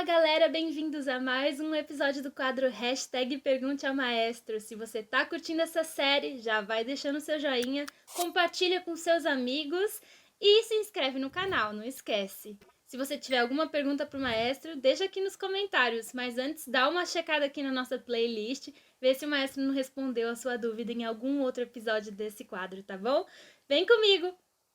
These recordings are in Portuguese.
galera, bem-vindos a mais um episódio do quadro Hashtag Pergunte ao Maestro. Se você tá curtindo essa série, já vai deixando seu joinha, compartilha com seus amigos e se inscreve no canal, não esquece. Se você tiver alguma pergunta pro maestro, deixa aqui nos comentários, mas antes dá uma checada aqui na nossa playlist, vê se o maestro não respondeu a sua dúvida em algum outro episódio desse quadro, tá bom? Vem comigo!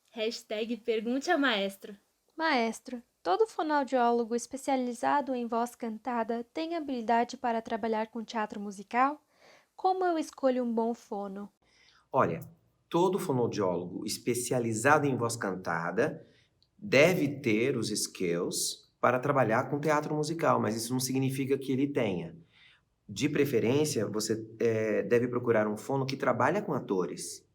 Hashtag Pergunte ao Maestro. Maestro, todo fonoaudiólogo especializado em voz cantada tem habilidade para trabalhar com teatro musical? Como eu escolho um bom fono? Olha, todo fonoaudiólogo especializado em voz cantada deve ter os skills para trabalhar com teatro musical, mas isso não significa que ele tenha. De preferência, você deve procurar um fono que trabalha com atores,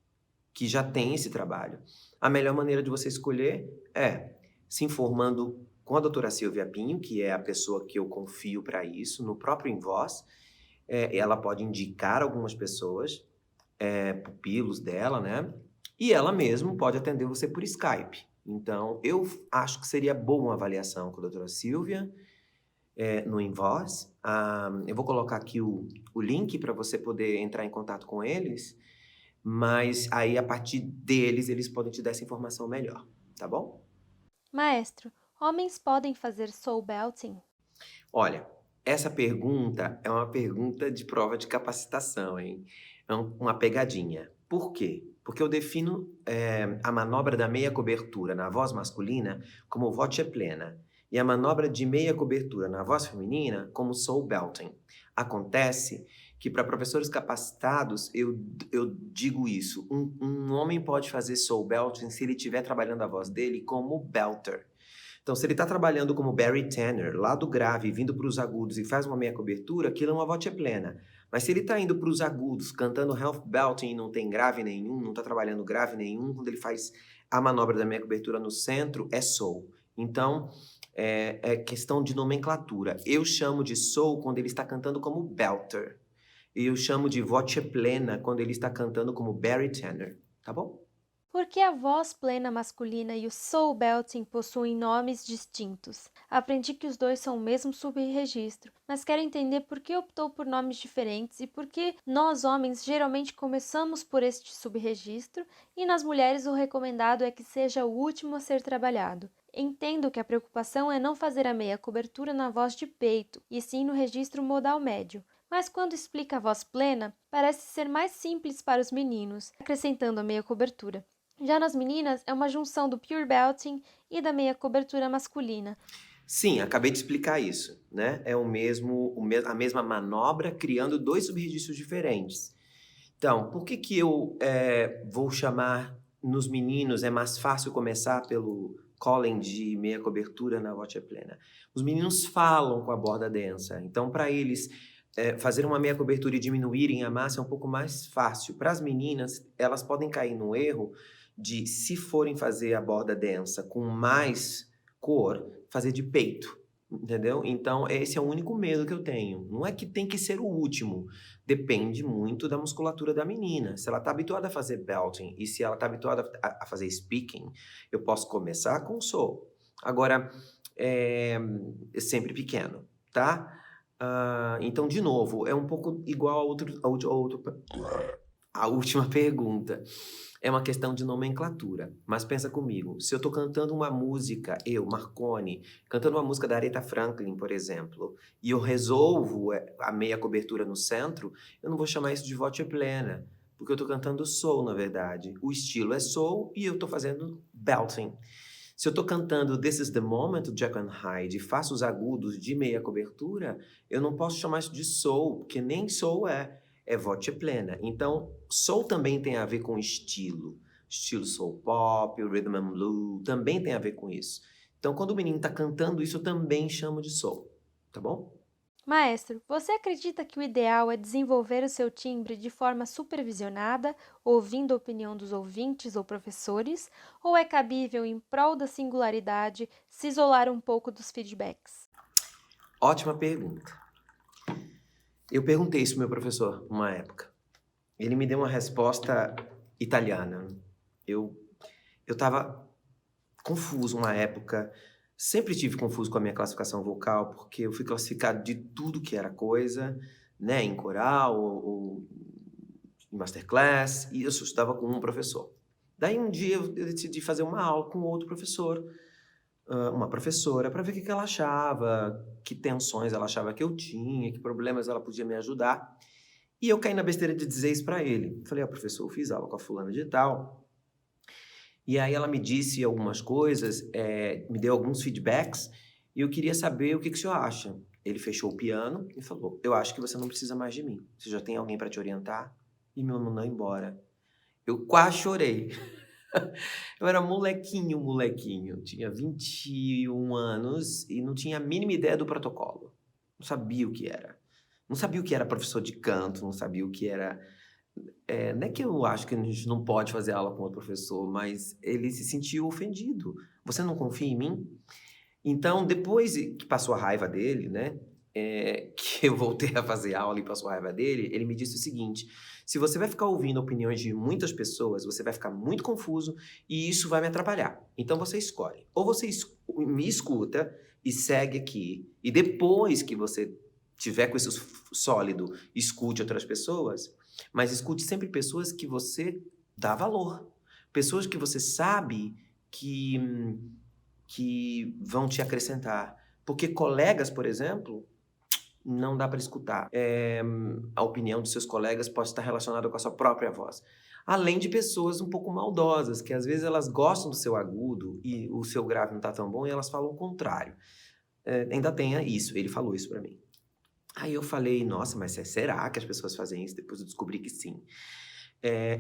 que já tem esse trabalho. A melhor maneira de você escolher é se informando com a doutora Silvia Pinho, que é a pessoa que eu confio para isso, no próprio Invoz. Ela pode indicar algumas pessoas, pupilos dela, né? E ela mesma pode atender você por Skype. Então, eu acho que seria boa uma avaliação com a doutora Silvia, no Invoz. Eu vou colocar aqui o link para você poder entrar em contato com eles, mas aí a partir deles, eles podem te dar essa informação melhor, tá bom? Maestro, homens podem fazer soul belting? Olha, essa pergunta é uma pergunta de prova de capacitação, hein? É uma pegadinha. Por quê? Porque eu defino a manobra da meia cobertura na voz masculina como voce plena e a manobra de meia cobertura na voz feminina como soul belting. Acontece que para professores capacitados, eu digo isso, um homem pode fazer soul belting se ele estiver trabalhando a voz dele como belter. Então, se ele está trabalhando como Barry Tanner, lá do grave, vindo para os agudos e faz uma meia cobertura, aquilo é uma voce plena. Mas se ele está indo para os agudos, cantando half belting e não tem grave nenhum, não está trabalhando grave nenhum, quando ele faz a manobra da meia cobertura no centro, é soul. Então, é questão de nomenclatura. Eu chamo de soul quando ele está cantando como belter. E eu chamo de voce plena quando ele está cantando como Barry Tanner. Tá bom? Por que a voz plena masculina e o soul belting possuem nomes distintos? Aprendi que os dois são o mesmo subregistro, mas quero entender por que optou por nomes diferentes e por que nós homens geralmente começamos por este subregistro e nas mulheres o recomendado é que seja o último a ser trabalhado. Entendo que a preocupação é não fazer a meia cobertura na voz de peito, e sim no registro modal médio. Mas quando explica a voz plena, parece ser mais simples para os meninos, acrescentando a meia cobertura. Já nas meninas, é uma junção do pure belting e da meia cobertura masculina. Sim, acabei de explicar isso, né? É a mesma manobra criando dois subregistros diferentes. Então, por que que eu vou chamar nos meninos, é mais fácil começar pelo calling de meia cobertura na voce plena? Os meninos falam com a borda densa, então para eles fazer uma meia cobertura e diminuírem a massa é um pouco mais fácil. Para as meninas, elas podem cair no erro de, se forem fazer a borda densa com mais cor, fazer de peito, entendeu? Então, esse é o único medo que eu tenho. Não é que tem que ser o último, depende muito da musculatura da menina. Se ela está habituada a fazer belting e se ela está habituada a fazer speaking, eu posso começar com soul. Agora, é sempre pequeno, tá? Então, de novo, é um pouco igual a última pergunta. É uma questão de nomenclatura. Mas pensa comigo, se eu estou cantando uma música, eu, Marconi, cantando uma música da Aretha Franklin, por exemplo, e eu resolvo a meia cobertura no centro, eu não vou chamar isso de voce plena, porque eu estou cantando soul, na verdade. O estilo é soul e eu estou fazendo belting. Se eu estou cantando This is the Moment, do Jekyll and Hyde, e faço os agudos de meia cobertura, eu não posso chamar isso de soul, porque nem soul é voce plena. Então, soul também tem a ver com estilo. Estilo soul pop, rhythm and blues, também tem a ver com isso. Então, quando o menino está cantando isso, eu também chamo de soul, tá bom? Maestro, você acredita que o ideal é desenvolver o seu timbre de forma supervisionada, ouvindo a opinião dos ouvintes ou professores, ou é cabível, em prol da singularidade, se isolar um pouco dos feedbacks? Ótima pergunta. Eu perguntei isso pro meu professor uma época. Ele me deu uma resposta italiana. Eu estava confuso uma época Sempre tive confuso com a minha classificação vocal, porque eu fui classificado de tudo que era coisa, né, em coral ou em masterclass, e eu só estudava com um professor. Daí um dia eu decidi fazer uma aula com outro professor, uma professora, para ver o que ela achava, que tensões ela achava que eu tinha, que problemas ela podia me ajudar. E eu caí na besteira de dizer isso para ele. Falei, professor, eu fiz aula com a fulana de tal. E aí ela me disse algumas coisas, me deu alguns feedbacks, e eu queria saber o que o senhor acha. Ele fechou o piano e falou, eu acho que você não precisa mais de mim. Você já tem alguém para te orientar? E me mandou embora. Eu quase chorei. Eu era molequinho. Tinha 21 anos e não tinha a mínima ideia do protocolo. Não sabia o que era. Não sabia o que era professor de canto, não sabia o que era... não é que eu acho que a gente não pode fazer aula com outro professor, mas ele se sentiu ofendido. Você não confia em mim? Então, depois que passou a raiva dele, né, que eu voltei a fazer aula e passou a raiva dele, ele me disse o seguinte, se você vai ficar ouvindo opiniões de muitas pessoas, você vai ficar muito confuso e isso vai me atrapalhar. Então, você escolhe. Ou você me escuta e segue aqui, e depois que você tiver com isso sólido, escute outras pessoas, mas escute sempre pessoas que você dá valor. Pessoas que você sabe que vão te acrescentar. Porque colegas, por exemplo, não dá para escutar. A opinião dos seus colegas pode estar relacionada com a sua própria voz. Além de pessoas um pouco maldosas, que às vezes elas gostam do seu agudo e o seu grave não está tão bom e elas falam o contrário. Ainda tem isso, ele falou isso para mim. Aí eu falei, nossa, mas será que as pessoas fazem isso? Depois eu descobri que sim.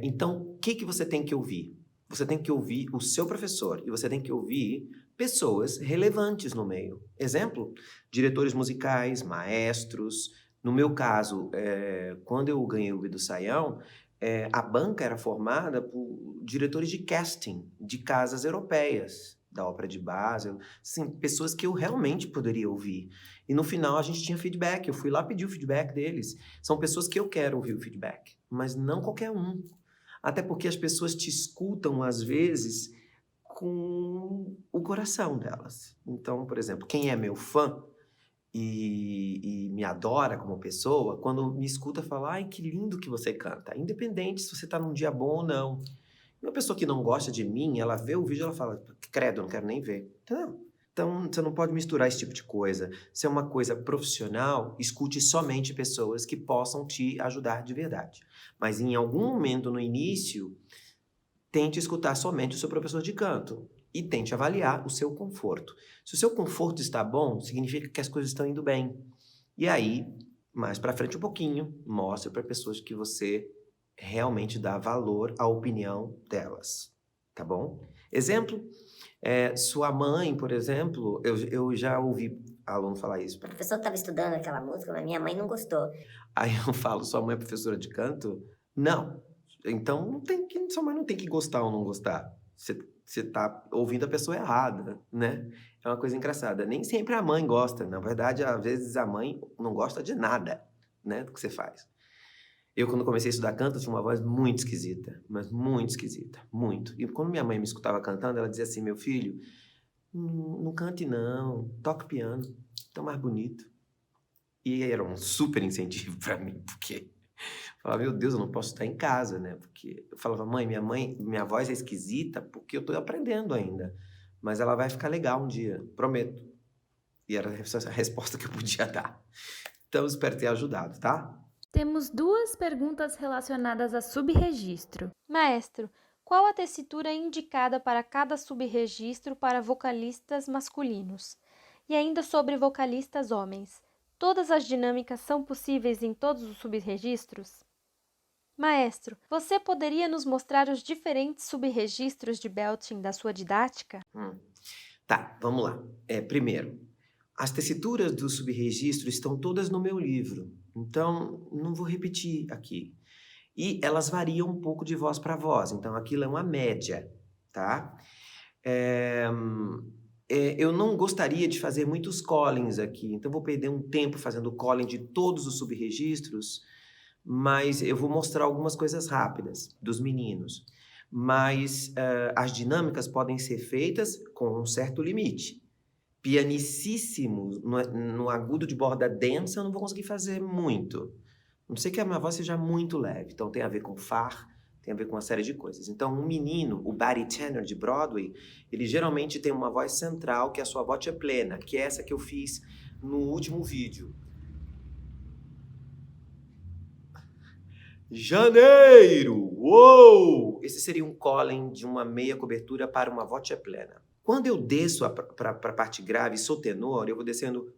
Então, o que você tem que ouvir? Você tem que ouvir o seu professor e você tem que ouvir pessoas relevantes no meio. Exemplo, diretores musicais, maestros. No meu caso, quando eu ganhei o do Saião, a banca era formada por diretores de casting de casas europeias, da Ópera de Basel, assim, pessoas que eu realmente poderia ouvir. E no final a gente tinha feedback, eu fui lá pedir o feedback deles. São pessoas que eu quero ouvir o feedback, mas não qualquer um. Até porque as pessoas te escutam, às vezes, com o coração delas. Então, por exemplo, quem é meu fã e me adora como pessoa, quando me escuta fala, ai, que lindo que você canta, independente se você está num dia bom ou não. E uma pessoa que não gosta de mim, ela vê o vídeo e ela fala, credo, eu não quero nem ver. Entendeu? Então, você não pode misturar esse tipo de coisa. Se é uma coisa profissional, escute somente pessoas que possam te ajudar de verdade. Mas em algum momento no início, tente escutar somente o seu professor de canto e tente avaliar o seu conforto. Se o seu conforto está bom, significa que as coisas estão indo bem. E aí, mais para frente um pouquinho, mostre para pessoas que você realmente dá valor à opinião delas, tá bom? Exemplo, sua mãe, por exemplo, eu já ouvi aluno falar isso. O professor estava estudando aquela música, mas minha mãe não gostou. Aí eu falo, sua mãe é professora de canto? Não. Então, sua mãe não tem que gostar ou não gostar. Você tá ouvindo a pessoa errada, né? É uma coisa engraçada. Nem sempre a mãe gosta. Na verdade, às vezes a mãe não gosta de nada, né, do que você faz. Eu, quando comecei a estudar canto, tinha uma voz muito esquisita, mas muito esquisita, muito. E quando minha mãe me escutava cantando, ela dizia assim, meu filho, não cante não, toque piano, tão mais bonito. E era um super incentivo para mim, porque eu falava, meu Deus, eu não posso estar em casa, né? Porque eu falava, minha voz é esquisita porque eu estou aprendendo ainda, mas ela vai ficar legal um dia, prometo. E era a resposta que eu podia dar. Então, eu espero ter ajudado, tá? Temos 2 perguntas relacionadas a subregistro. Maestro, qual a tessitura indicada para cada subregistro para vocalistas masculinos? E ainda sobre vocalistas homens, todas as dinâmicas são possíveis em todos os subregistros? Maestro, você poderia nos mostrar os diferentes subregistros de belting da sua didática? Tá, vamos lá. Primeiro, as tessituras do subregistro estão todas no meu livro, então não vou repetir aqui. E elas variam um pouco de voz para voz, então aquilo é uma média, tá? Eu não gostaria de fazer muitos callings aqui, então vou perder um tempo fazendo calling de todos os subregistros, mas eu vou mostrar algumas coisas rápidas dos meninos. Mas as dinâmicas podem ser feitas com um certo limite. pianicíssimo, no agudo de borda densa, eu não vou conseguir fazer muito. A não sei que a minha voz seja muito leve. Então tem a ver com far, tem a ver com uma série de coisas. Então um menino, o body tenor de Broadway, ele geralmente tem uma voz central, que é a sua voce plena, que é essa que eu fiz no último vídeo. Janeiro! Uou! Esse seria um calling de uma meia cobertura para uma voce plena. Quando eu desço para a parte grave e sou tenor, eu vou descendo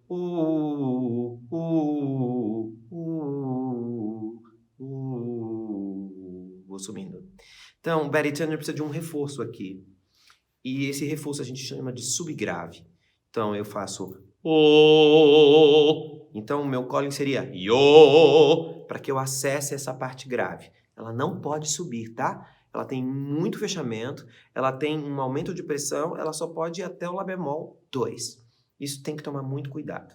vou subindo. Então, o body tenor precisa de um reforço aqui. E esse reforço a gente chama de subgrave. Então, eu faço o. Então, o meu calling seria yo, para que eu acesse essa parte grave. Ela não pode subir, tá? Ela tem muito fechamento, ela tem um aumento de pressão, ela só pode ir até o Lá bemol 2. Isso tem que tomar muito cuidado.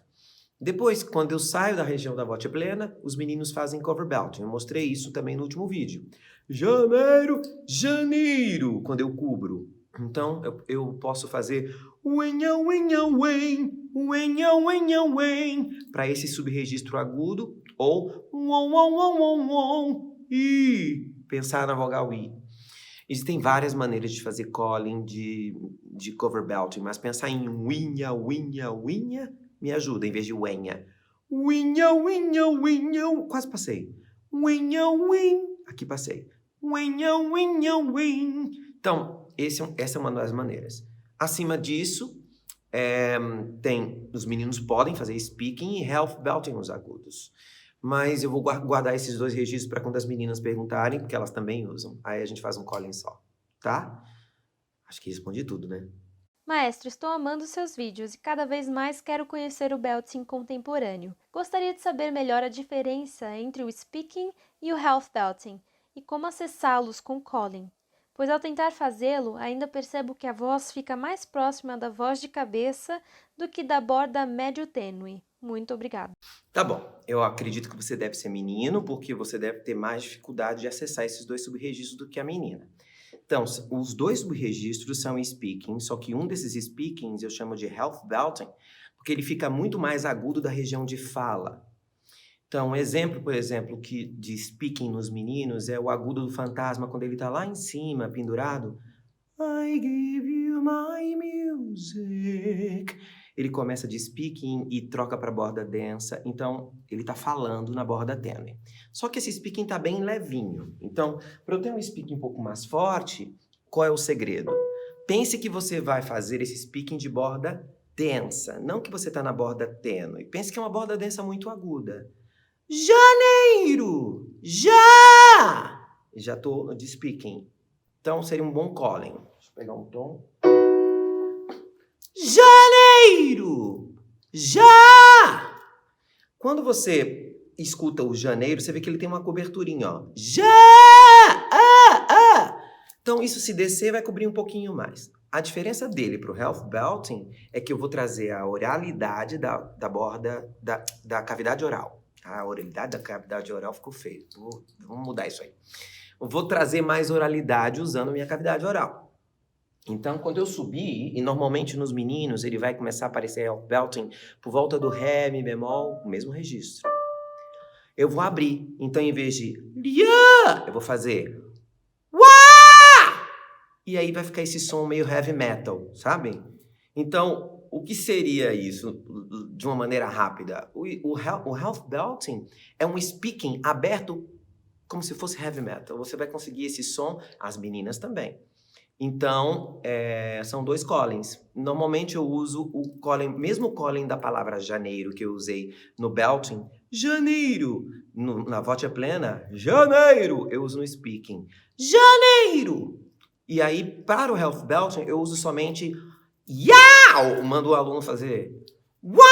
Depois, quando eu saio da região da voce plena, os meninos fazem cover belting. Eu mostrei isso também no último vídeo. Janeiro, janeiro, quando eu cubro. Então, eu posso fazer para esse subregistro agudo, ou e pensar na vogal I. Existem várias maneiras de fazer calling de cover belting, mas pensar em winha me ajuda, em vez de wenha. Winha, quase passei. Winha, aqui passei. Winha. Então, essa é uma das maneiras. Acima disso, os meninos podem fazer speaking e half belting nos agudos. Mas eu vou guardar esses dois registros para quando as meninas perguntarem, porque elas também usam. Aí a gente faz um calling só, tá? Acho que respondi tudo, né? Maestro, estou amando seus vídeos e cada vez mais quero conhecer o belting contemporâneo. Gostaria de saber melhor a diferença entre o speaking e o half belting e como acessá-los com calling, pois ao tentar fazê-lo, ainda percebo que a voz fica mais próxima da voz de cabeça do que da borda médio-tênue. Muito obrigada. Tá bom, eu acredito que você deve ser menino, porque você deve ter mais dificuldade de acessar esses dois subregistros do que a menina. Então, os dois subregistros são speaking, só que um desses speakings eu chamo de half belting, porque ele fica muito mais agudo da região de fala. Então, um exemplo, por exemplo, de speaking nos meninos é o agudo do fantasma, quando ele tá lá em cima, pendurado. I give you my music. Ele começa de speaking e troca para borda densa, então ele tá falando na borda tênue. Só que esse speaking tá bem levinho. Então, para eu ter um speaking um pouco mais forte, qual é o segredo? Pense que você vai fazer esse speaking de borda densa, não que você tá na borda tênue. Pense que é uma borda densa muito aguda. Janeiro! Já! Já tô de speaking. Então seria um bom calling. Deixa eu pegar um tom. Janeiro! Já! Quando você escuta o janeiro, você vê que ele tem uma coberturinha, ó. Já! Então isso, se descer, vai cobrir um pouquinho mais. A diferença dele pro half belting é que eu vou trazer a oralidade da borda da cavidade oral. A oralidade da cavidade oral ficou feio. Vamos mudar isso aí. Eu vou trazer mais oralidade usando a minha cavidade oral. Então, quando eu subir, e normalmente nos meninos ele vai começar a aparecer half belting por volta do ré, mi bemol, o mesmo registro. Eu vou abrir. Então, em vez de eu vou fazer Wá! E aí vai ficar esse som meio heavy metal, sabe? Então, o que seria isso de uma maneira rápida? O half belting é um speaking aberto como se fosse heavy metal. Você vai conseguir esse som, as meninas também. Então, são dois callings. Normalmente eu uso o calling, mesmo o calling da palavra janeiro que eu usei no belting, janeiro, na voce plena, janeiro, eu uso no speaking, janeiro. E aí, para o half belting, eu uso somente yau, mando o aluno fazer uá!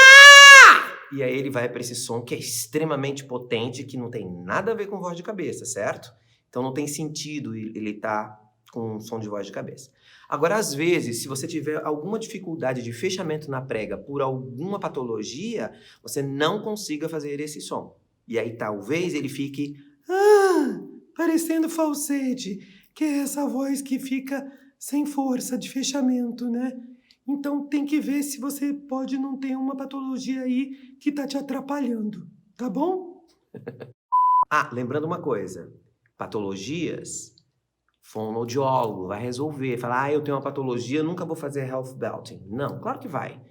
E aí ele vai para esse som que é extremamente potente, que não tem nada a ver com voz de cabeça, certo? Então não tem sentido ele estar com um som de voz de cabeça. Agora, às vezes, se você tiver alguma dificuldade de fechamento na prega por alguma patologia, você não consiga fazer esse som. E aí talvez ele fique parecendo falsete, que é essa voz que fica sem força de fechamento, né? Então tem que ver se você pode não ter uma patologia aí que tá te atrapalhando, tá bom? Ah, lembrando uma coisa. Patologias, fonoaudiólogo vai resolver. Falar, eu tenho uma patologia, nunca vou fazer health belting. Não, claro que vai.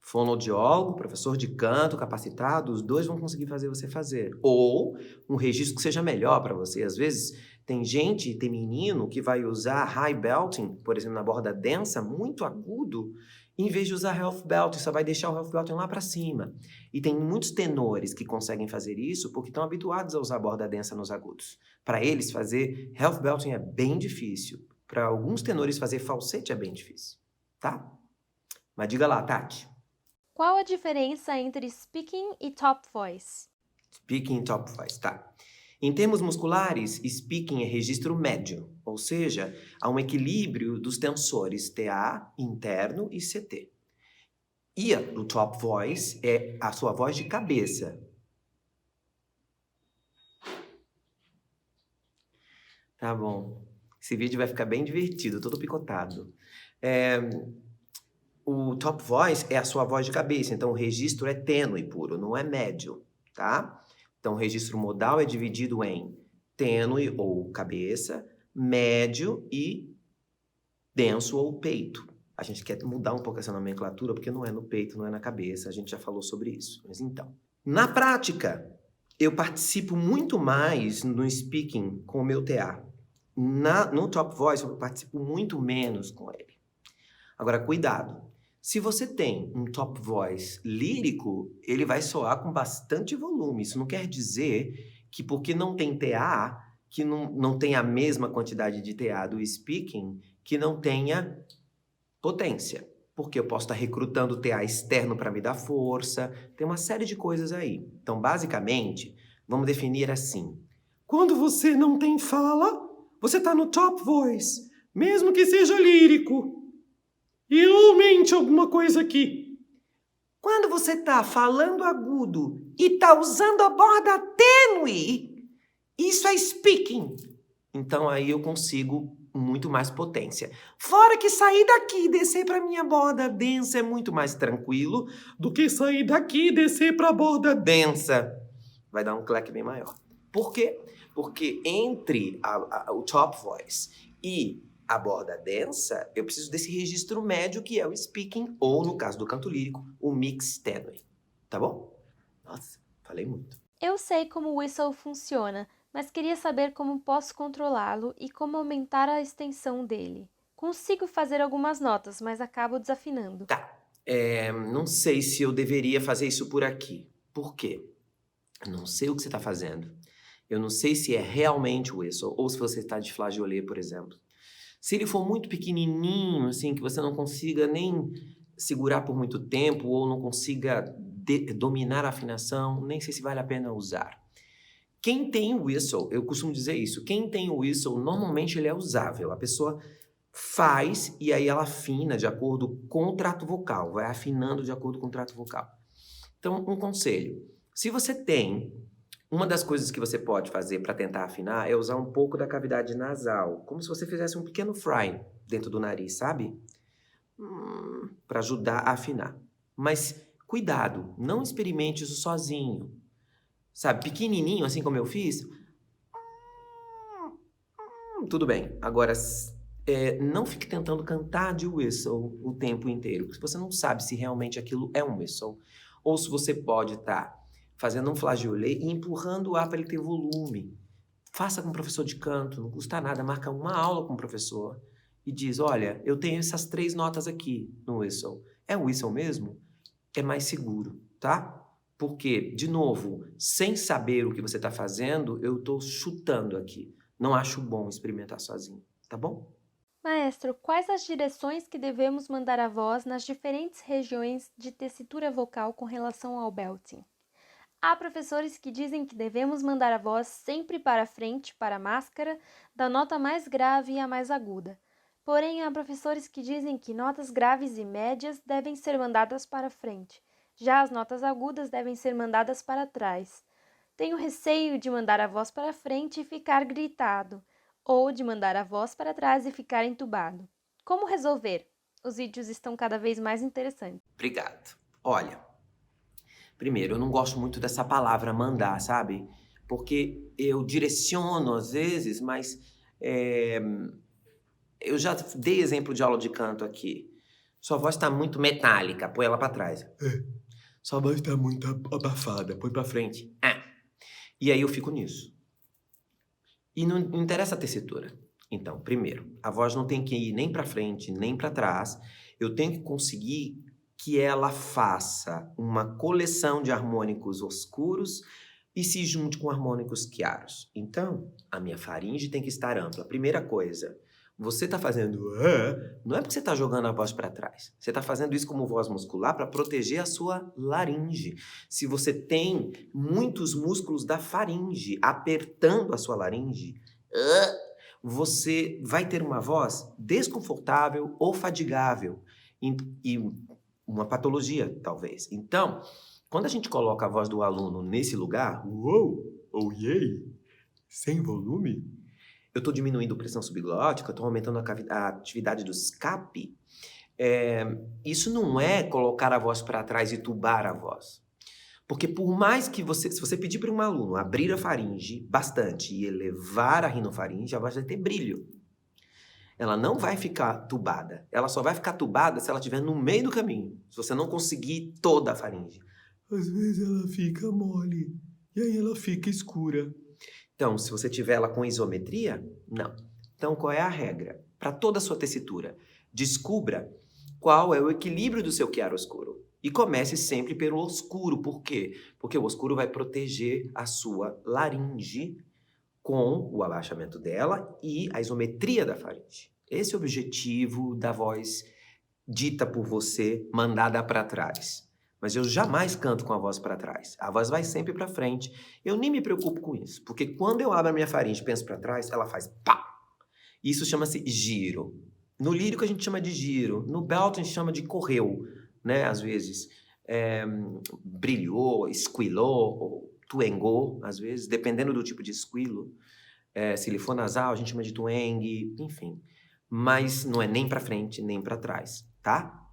Fonoaudiólogo, professor de canto, capacitado, os dois vão conseguir fazer você fazer. Ou um registro que seja melhor para você. Às vezes tem menino que vai usar high belting, por exemplo, na borda densa, muito agudo, em vez de usar health belting, só vai deixar o health belting lá para cima. E tem muitos tenores que conseguem fazer isso porque estão habituados a usar borda densa nos agudos. Para eles, fazer health belting é bem difícil. Para alguns tenores, fazer falsete é bem difícil, tá? Mas diga lá, Tati. Qual a diferença entre speaking e top voice? Speaking e top voice, tá. Em termos musculares, speaking é registro médio, ou seja, há um equilíbrio dos tensores TA interno e CT. E o top voice é a sua voz de cabeça. Tá bom. Esse vídeo vai ficar bem divertido, todo picotado. O top voice é a sua voz de cabeça, então o registro é tênue puro, não é médio, tá? Então o registro modal é dividido em tênue ou cabeça, médio e denso ou peito. A gente quer mudar um pouco essa nomenclatura porque não é no peito, não é na cabeça, a gente já falou sobre isso. Mas então, na prática, eu participo muito mais no speaking com o meu TA. No top voice eu participo muito menos com ele. Agora, cuidado. Se você tem um top voice lírico, ele vai soar com bastante volume. Isso não quer dizer que porque não tem TA, que não tem a mesma quantidade de TA do speaking, que não tenha potência. Porque eu posso estar recrutando TA externo para me dar força. Tem uma série de coisas aí. Então, basicamente, vamos definir assim. Quando você não tem fala, você tá no top voice, mesmo que seja lírico. E aumente alguma coisa aqui. Quando você tá falando agudo e tá usando a borda tênue, isso é speaking. Então aí eu consigo muito mais potência. Fora que sair daqui e descer pra minha borda densa é muito mais tranquilo Do que sair daqui e descer pra borda densa. Vai dar um clack bem maior. Por quê? Porque entre o top voice e a borda densa, eu preciso desse registro médio que é o speaking, ou no caso do canto lírico, o mix tênue. Tá bom? Nossa, falei muito. Eu sei como o whistle funciona, mas queria saber como posso controlá-lo e como aumentar a extensão dele. Consigo fazer algumas notas, mas acabo desafinando. Tá. Não sei se eu deveria fazer isso por aqui. Por quê? Eu não sei o que você está fazendo. Eu não sei se é realmente o whistle, ou se você está de flageolet, por exemplo. Se ele for muito pequenininho, assim, que você não consiga nem segurar por muito tempo, ou não consiga dominar a afinação, nem sei se vale a pena usar. Quem tem o whistle, eu costumo dizer isso, quem tem o whistle, normalmente ele é usável. A pessoa faz e aí ela afina de acordo com o trato vocal, vai afinando de acordo com o trato vocal. Então, um conselho. Se você tem, uma das coisas que você pode fazer para tentar afinar é usar um pouco da cavidade nasal, como se você fizesse um pequeno fry dentro do nariz, sabe? Para ajudar a afinar. Mas cuidado, não experimente isso sozinho. Sabe, pequenininho, assim como eu fiz. Tudo bem. Agora, não fique tentando cantar de whistle o tempo inteiro, porque você não sabe se realmente aquilo é um whistle. Ou se você pode estar fazendo um flageolet e empurrando o ar para ele ter volume. Faça com o professor de canto, não custa nada. Marca uma aula com o professor e diz, olha, eu tenho essas 3 notas aqui no whistle. É um whistle mesmo? É mais seguro, tá? Porque, de novo, sem saber o que você está fazendo, eu estou chutando aqui. Não acho bom experimentar sozinho, tá bom? Maestro, quais as direções que devemos mandar a voz nas diferentes regiões de tessitura vocal com relação ao belting? Há professores que dizem que devemos mandar a voz sempre para frente, para a máscara, da nota mais grave à mais aguda. Porém, há professores que dizem que notas graves e médias devem ser mandadas para frente. Já as notas agudas devem ser mandadas para trás. Tenho receio de mandar a voz para frente e ficar gritado, ou de mandar a voz para trás e ficar entubado. Como resolver? Os vídeos estão cada vez mais interessantes. Obrigado. Olha, primeiro, eu não gosto muito dessa palavra mandar, sabe? Porque eu direciono às vezes, mas eu já dei exemplo de aula de canto aqui. Sua voz tá muito metálica, põe ela pra trás. Sua voz tá muito abafada, põe pra frente. E aí eu fico nisso. E não interessa a tessitura. Então, primeiro, a voz não tem que ir nem pra frente, nem pra trás. Eu tenho que conseguir que ela faça uma coleção de harmônicos oscuros e se junte com harmônicos claros. Então, a minha faringe tem que estar ampla. Primeira coisa, você tá fazendo não é porque você tá jogando a voz para trás. Você tá fazendo isso como voz muscular para proteger a sua laringe. Se você tem muitos músculos da faringe apertando a sua laringe, você vai ter uma voz desconfortável ou fadigável e uma patologia, talvez. Então, quando a gente coloca a voz do aluno nesse lugar, sem volume, eu estou diminuindo a pressão subglótica, estou aumentando a atividade do escape. Isso não é colocar a voz para trás e tubar a voz. Porque por mais que se você pedir para um aluno abrir a faringe bastante e elevar a rinofaringe, a voz vai ter brilho. Ela não vai ficar tubada. Ela só vai ficar tubada se ela estiver no meio do caminho. Se você não conseguir toda a faringe. Às vezes ela fica mole. E aí ela fica escura. Então, se você tiver ela com isometria, não. Então, qual é a regra? Para toda a sua tessitura, descubra qual é o equilíbrio do seu chiaroscuro. E comece sempre pelo oscuro. Por quê? Porque o oscuro vai proteger a sua laringe com o abaixamento dela e a isometria da faringe. Esse é o objetivo da voz dita por você, mandada para trás. Mas eu jamais canto com a voz para trás. A voz vai sempre para frente. Eu nem me preocupo com isso, porque quando eu abro a minha faringe e penso para trás, ela faz pá! Isso chama-se giro. No lírico a gente chama de giro, no belting a gente chama de correu, né? Às vezes brilhou, esquilou, ou tuengou, às vezes, dependendo do tipo de esquilo. Se ele for nasal, a gente chama de twang, enfim. Mas não é nem para frente, nem para trás, tá?